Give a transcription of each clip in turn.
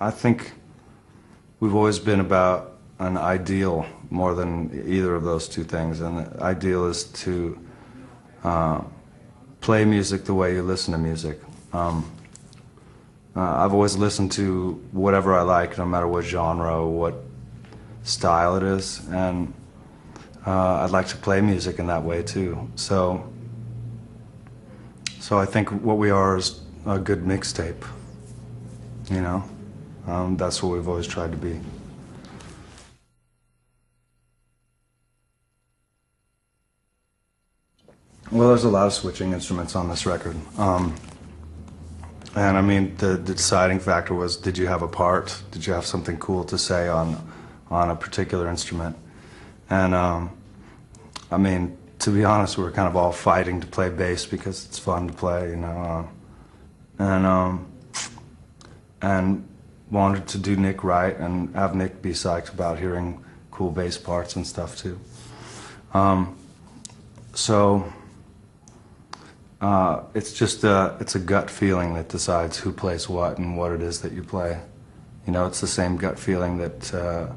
I think we've always been about an ideal more than either of those two things, and the ideal is to play music the way you listen to music. I've always listened to whatever I like, no matter what genre or what style it is, and I'd like to play music in that way too. So I think what we are is a good mixtape, you know? That's what we've always tried to be. Well, there's a lot of switching instruments on this record. And I mean, the deciding factor was, did you have a part? Did you have something cool to say on a particular instrument? And I mean, to be honest, we were kind of all fighting to play bass because it's fun to play, you know. And wanted to do Nick right and have Nick be psyched about hearing cool bass parts and stuff too. It's just it's a gut feeling that decides who plays what and what it is that you play. You know, it's the same gut feeling that that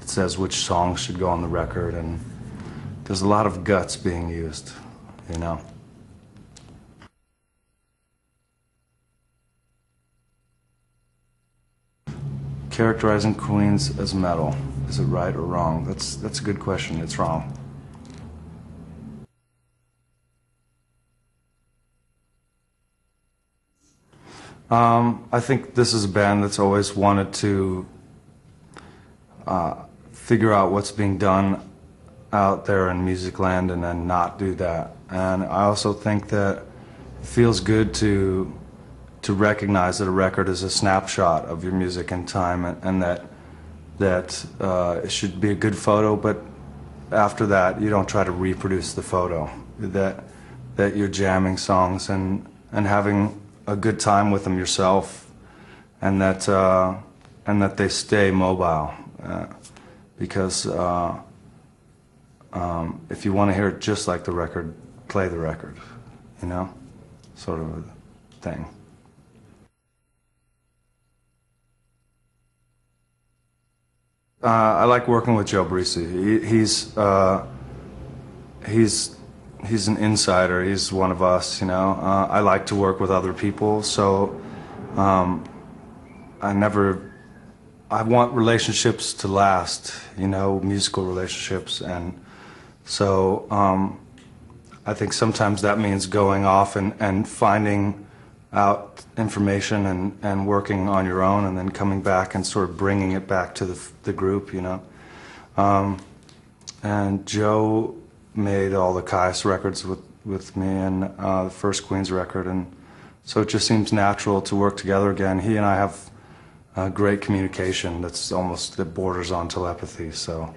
says which songs should go on the record, and there's a lot of guts being used, you know. Characterizing Queens as metal, is it right or wrong? That's a good question. It's wrong. I think this is a band that's always wanted to figure out what's being done out there in music land and then not do that. And I also think that it feels good to recognize that a record is a snapshot of your music in time, and that it should be a good photo, but after that you don't try to reproduce the photo. That you're jamming songs and having a good time with them yourself, and that they stay mobile, because if you want to hear it just like the record, play the record, you know, sort of a thing. I like working with Joe Barresi. He's an insider. He's one of us, you know. I like to work with other people, so I want relationships to last, you know, musical relationships, and so I think sometimes that means going off and finding out information and working on your own, and then coming back and sort of bringing it back to the group, you know. And Joe made all the Caius records with me, and the first Queens record, and so it just seems natural to work together again. He and I have great communication that borders on telepathy. So,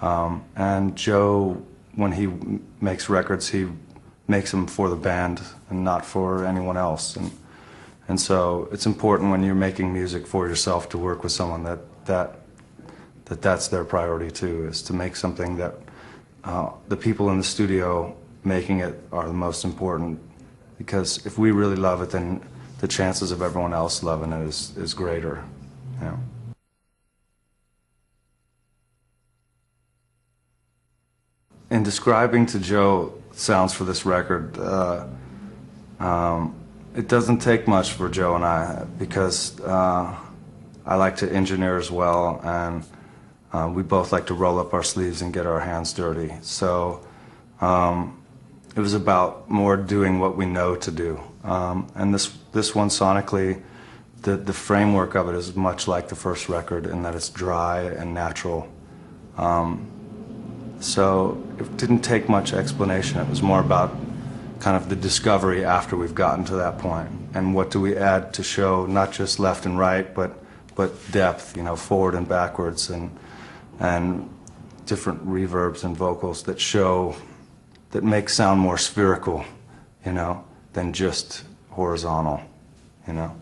and Joe, when he makes records, he makes them for the band and not for anyone else, and so it's important when you're making music for yourself to work with someone that's their priority too, is to make something that the people in the studio making it are the most important, because if we really love it, then the chances of everyone else loving it is greater, you know. In describing to Joe sounds for this record, it doesn't take much for Joe and I, because I like to engineer as well, and we both like to roll up our sleeves and get our hands dirty. So it was about more doing what we know to do. And this one sonically, the framework of it is much like the first record in that it's dry and natural. So it didn't take much explanation. It was more about kind of the discovery after we've gotten to that point, and what do we add to show not just left and right, but depth, you know, forward and backwards, and different reverbs and vocals that make sound more spherical, you know, than just horizontal, you know.